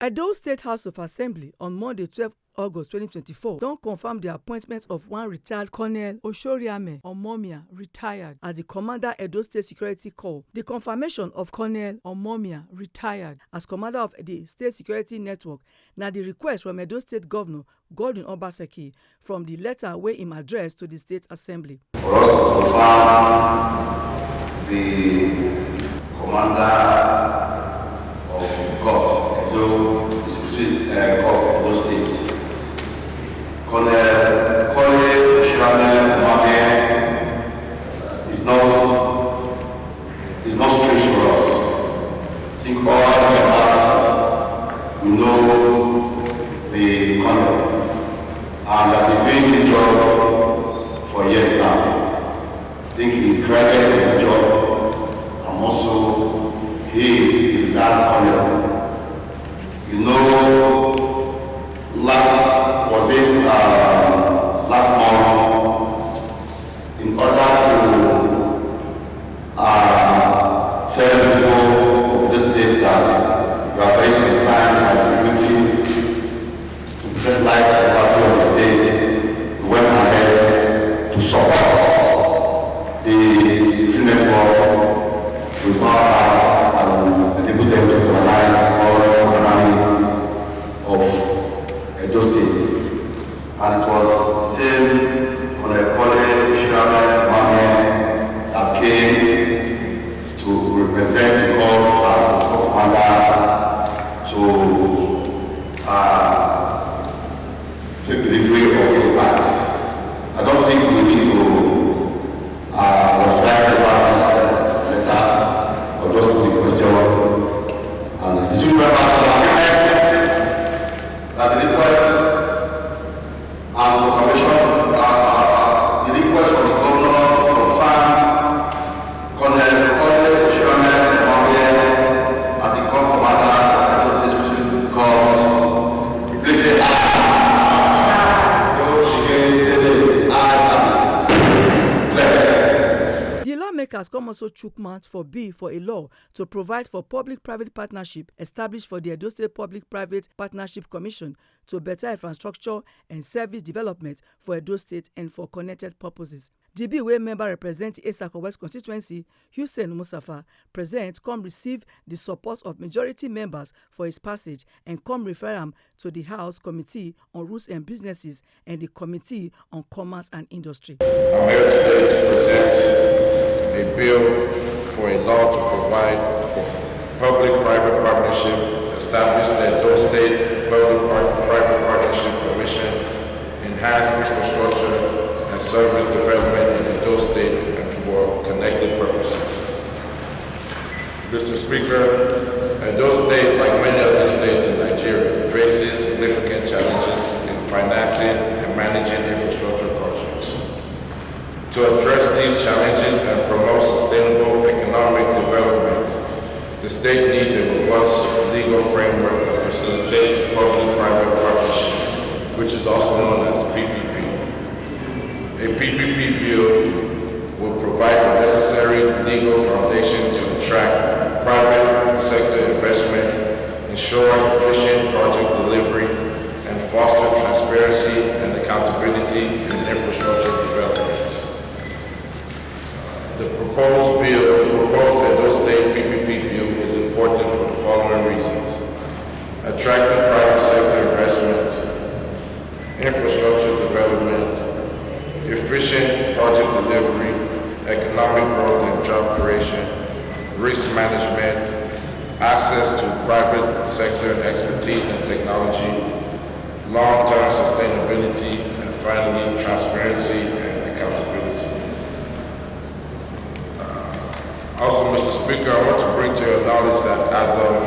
Edo State House of Assembly on Monday 12 August 2024 don confirm the appointment of one retired Kole Omomia Rtd as the Commander Edo State Security Corps. The confirmation of Kole Omomia Rtd as Commander of the State Security Network na the request from Edo State Governor Godwin Obaseki from the letter wey im address to the State Assembly. For us to confirm the Commander of Corps Edo Edo States, Kole Omomia is not strange for us. I think all of us we know the Colonel and have been doing the job for years now. I think he's granted his job, and also he is that Colonel. You know, last month, in order to tell people of this place that you are going to resign as security to protect life and property of the state, we went ahead to support the security network with our hearts and enable them to organize all the economy of Edo State. And it was the same Kole Omomia that came to represent the Corps as the commander to take delivery of the bags. I don't think we need to write about this letter or just put the question. And the student members that the request and confirmation, the request from the governor to confirm Kole Omomia as the corps commander of the State Corps, please say aye. Those against say aye. The lawmakers come also chook mouth for bill for a law to provide for public-private partnership established for the Edo State Public-Private Partnership Commission to better infrastructure and service development for Edo State and for connected purposes. The bill wey member represent Esako West constituency, Hussein Mustafa, present come receive the support of majority members for its passage and come refer am to the House Committee on Rules and Businesses and the Committee on Commerce and Industry. I'm here today to present a bill for a law to provide for public-private partnership, establish the Edo State Public-Private Partnership Commission, enhance infrastructure and service development in Edo State and for connected purposes. Mr. Speaker, Edo State, like many other states in Nigeria, faces significant challenges in financing and managing infrastructure projects. To address these challenges and promote sustainable economic development, the state needs a robust legal framework that facilitates public-private partnership, which is also known as PPP. A PPP bill will provide the necessary legal foundation to attract private sector investment, ensure efficient project delivery, and foster transparency and accountability in infrastructure development. The proposed Edo State PPP bill is important for the following reasons: attracting private sector investment, infrastructure development, efficient project delivery, economic growth and job creation, risk management, access to private sector expertise and technology, long-term sustainability, and finally, transparency and accountability. Also, Mr. Speaker, I want to bring to your knowledge that as of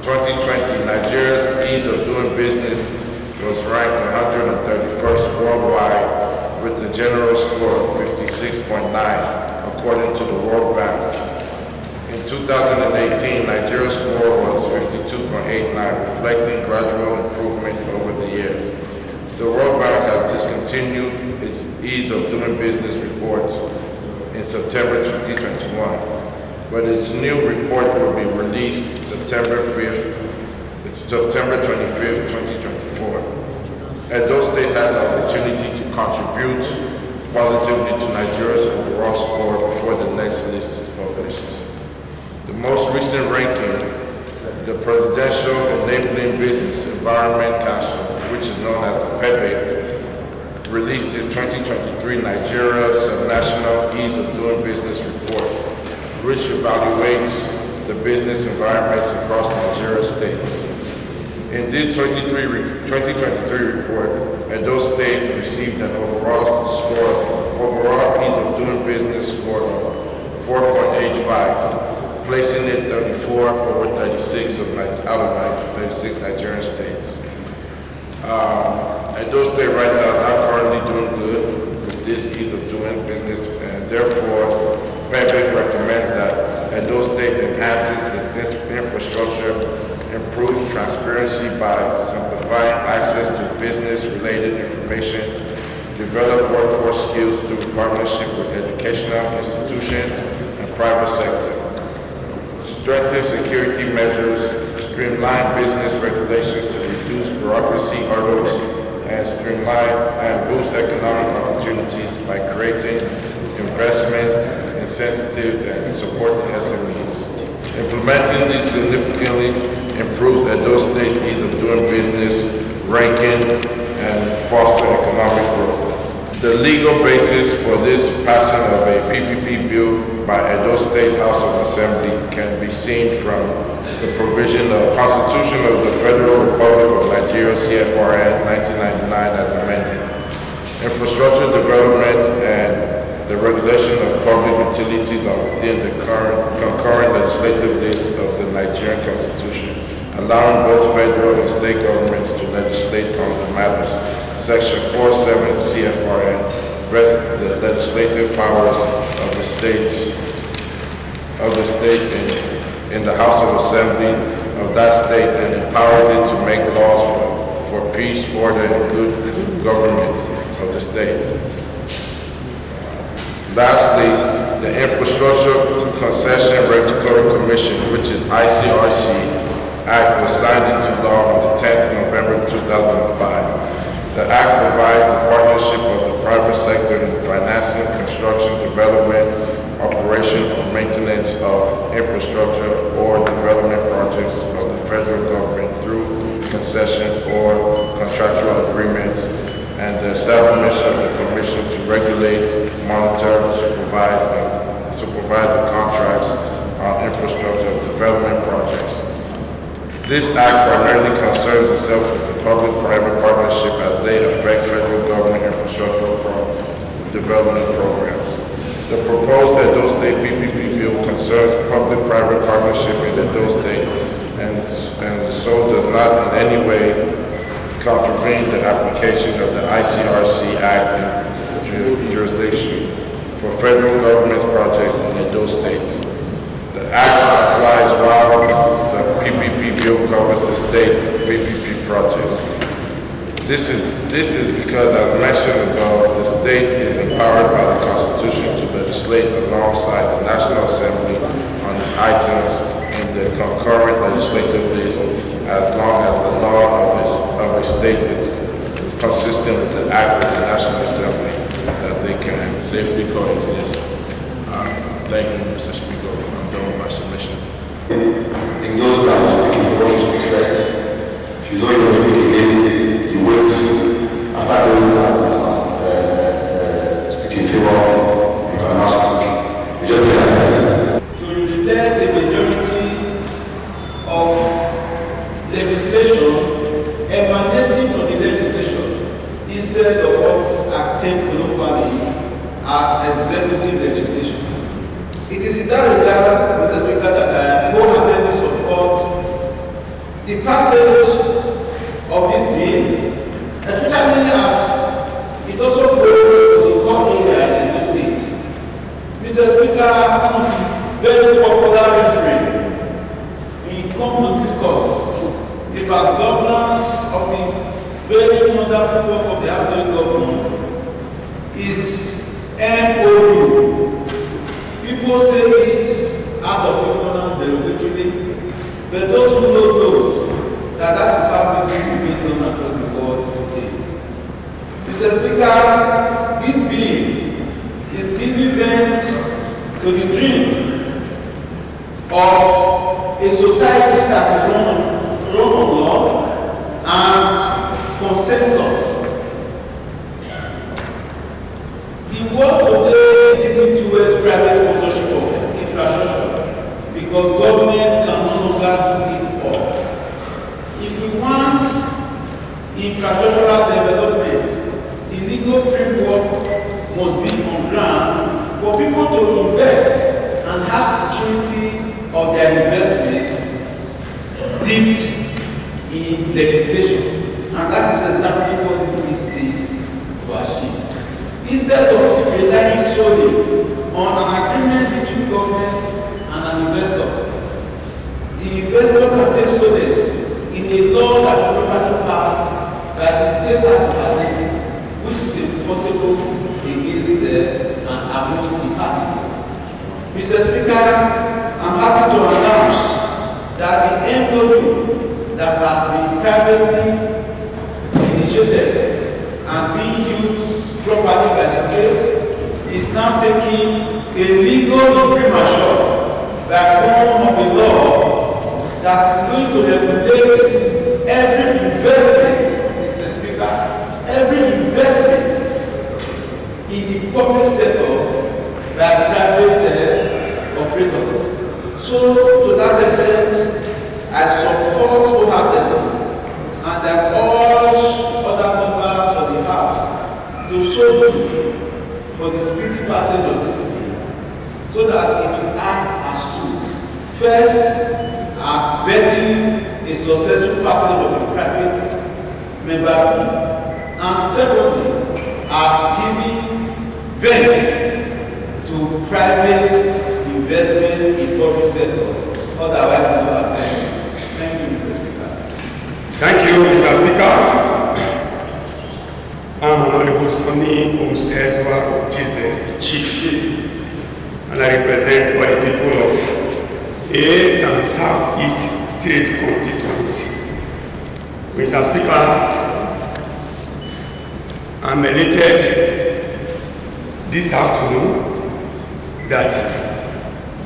2020, Nigeria's ease of doing business was ranked 131st worldwide with a general score of 56.9, according to the World Bank. In 2018, Nigeria's score was 52.89, reflecting gradual improvement over the years. The World Bank has discontinued its ease of doing business report in September 2021. but its new report will be released September 25th, 2024. Edo State has the opportunity to contribute positively to Nigeria's overall score before the next list is published. The most recent ranking, the Presidential Enabling Business Environment Council, which is known as the PEBIC, released its 2023 Nigeria Subnational Ease of Doing Business report, which evaluates the business environments across Nigeria's states. In this 2023 report, Edo State received an overall ease of doing business score of 4.85, placing it 34 over 36 out of 36 Nigerian states. Edo State right now is not currently doing good with this ease of doing business, and therefore, PEBIC recommends that Edo State enhances its infrastructure, improves transparency by simplifying access to business-related information, develop workforce skills through partnership with educational institutions and private sector, strengthen security measures, streamline business regulations to reduce bureaucracy hurdles, and streamline and boost economic opportunities by creating investment incentives and supporting SMEs. Implementing these significantly improves Edo State's ease of doing business, ranking, and foster economic growth. The legal basis for this passing of a PPP bill by Edo State House of Assembly can be seen from the provision of Constitution of the Federal Republic of Nigeria, CFRN 1999 as amended. Infrastructure development and the regulation of public utilities are within the concurrent legislative list of the Nigerian Constitution, allowing both federal and state governments to legislate on the matters. Section 47 CFRN vests the legislative powers of the state in the House of Assembly of that state and empowers it to make laws for peace, order, and good government of the state. Lastly, the Infrastructure Concession Regulatory Commission, which is ICRC, Act was signed into law on the 10th November 2005. The Act provides the partnership of the private sector in financing, construction, development, operation, or maintenance of infrastructure or development projects of the federal government through concession or contractual agreements, and the establishment of the Commission to regulate, monitor, supervise the contracts on infrastructure development projects. This act primarily concerns itself with the public-private partnership as they affect federal government infrastructural development programs. The proposed Edo State PPP bill concerns public-private partnership in Edo State and so does not in any way contravene the application of the ICRC Act in jurisdiction for federal government projects in Edo State. The Act applies while the PPP bill covers the state PPP projects. This is because, as mentioned above, the state is empowered by the Constitution to legislate alongside the National Assembly on its items in the concurrent legislative list, as long as the law of a state is consistent with the Act of the National Assembly, that they can safely coexist. Thank you, Mr. Speaker. I'm done with my submission. In those times, speaking, you want to speak first. If you know you're speaking against it, you wait. After doing that, speaking in favor, you can now speak. You just realize. To reflect a majority of legislation emanating from the legislation instead of what's termed colloquially as executive legislation. It is in that regard, Mr. Speaker, that I wholeheartedly support the passage of this bill, especially as it also goes to the core area in the state. Mr. Speaker, very popular refrain in common discourse about governance of the very wonderful work of the outgoing government is MOU. People say it's out of a society that is run on law and consensus. The world today is leading towards private sponsorship of infrastructure because government can no longer do it all. If we want infrastructural development, the legal framework must be on ground for people to invest and have security of their investment dipped in legislation. And that is exactly what this bill seeks to achieve. Instead of relying solely on an agreement between government and an investor, the investor can take solace in a law that is properly passed by the state assembly, which is enforceable against and amongst the parties. Mr. Speaker, I'm happy to announce that the MOU that has been privately initiated and being used properly by the state is now taking a legal imprimatur by form of a law that is going to regulate every investment, Mr. Speaker, every investment in the public sector by private operators. So, to that extent, I support wholeheartedly and I urge other members of the House to so do for the speedy passage of this bill so that it will act as two. First, as betting a successful passage of a private member bill, and secondly, as giving vent to private investment in public sector, otherwise known as Thank you, Mr. Speaker. Thank you, Mr. Speaker. I'm Honorable Sonny Osezwa Rtd, Chief, and I represent all the people of East and Southeast State Constituency. Mr. Speaker, I'm elated this afternoon that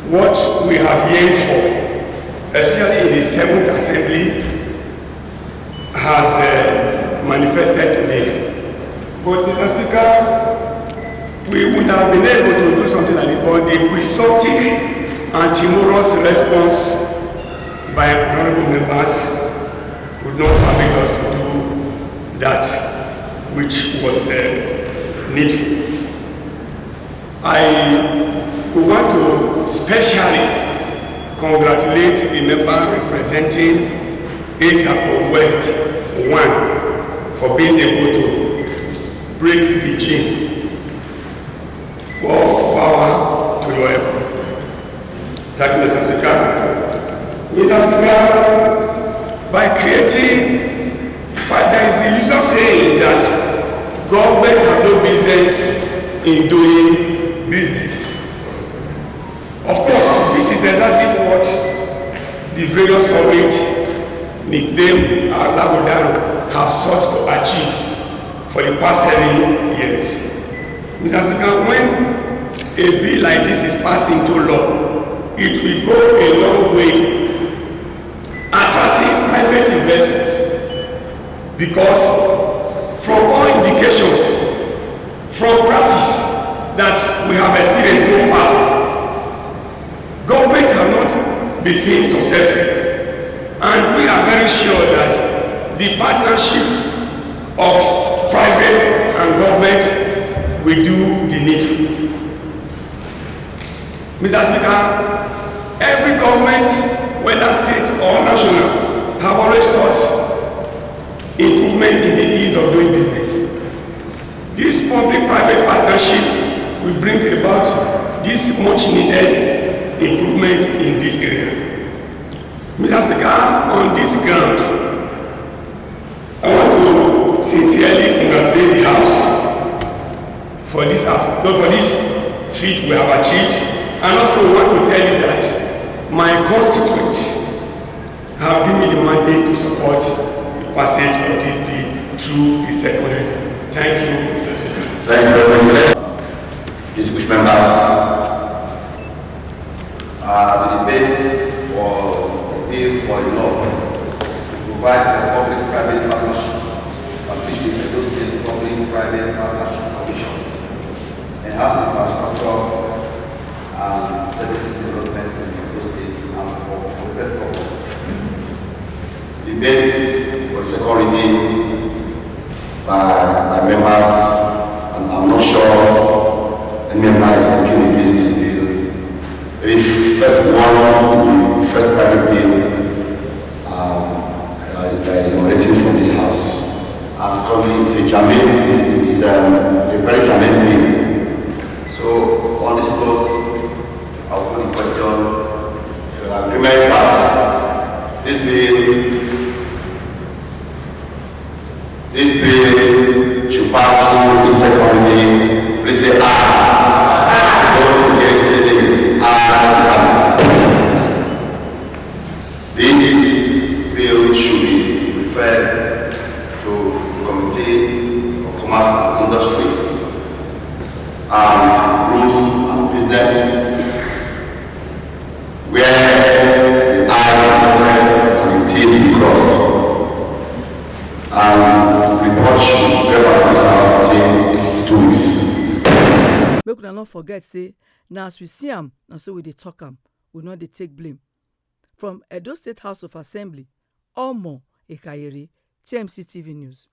what we have yearned for, especially in the 7th Assembly, has manifested today. But Mr. Speaker, we would have been able to do something like this, but the quixotic and timorous response by honorable members could not permit us to do that which was needful. I would want to specially congratulate the member representing ASAP West 1 for being able to break the chain. More power to your elbow. Thank you, Mr. Speaker. Mr. Speaker, by creating, there is a usual saying that government have no business in doing business. Of course, this is exactly what the various summits nicknamed Lagodano have sought to achieve for the past 7 years. Mr. Speaker, when a bill like this is passed into law, it will go a long way attracting private investors, because from all indications, from practice that we have experienced so far, government have not been seen successful. And we are very sure that the partnership of private and government will do the needful. Mr. Speaker, every government, whether state or national, have always sought improvement in the ease of doing business. This public-private partnership will bring about this much needed improvement in this area. Mr. Speaker, on this ground, I want to sincerely congratulate the House for this feat we have achieved, and also want to tell you that my constituents have given me the mandate to support the passage of this bill through the second reading. Thank you, Mr. Speaker. Thank you very much. Distinguished members, the debates for the bill for a law to provide for public-private partnership, establish the Edo State Public-Private Partnership Commission, enhance infrastructure and services development in Edo State and for private purpose. Debates for security by members, and I'm not sure any member is looking against this bill. The first one, the first private bill, that is emanating from this house. As currently it's a germane, it's a very germane bill. So on this note, I'll put the question to the agreement that this bill should pass through its second reading. Please say aye. Those against say aye. This bill should be referred to the Committee of Commerce and Industry and Rules and Business, where the I and the T will cross. And report should be 2 weeks. Make una not forget, say, now as we see am, and so we dey talk am, we not dey take blame. From Edo State House of Assembly, Omo Ekayere, TMC TV News.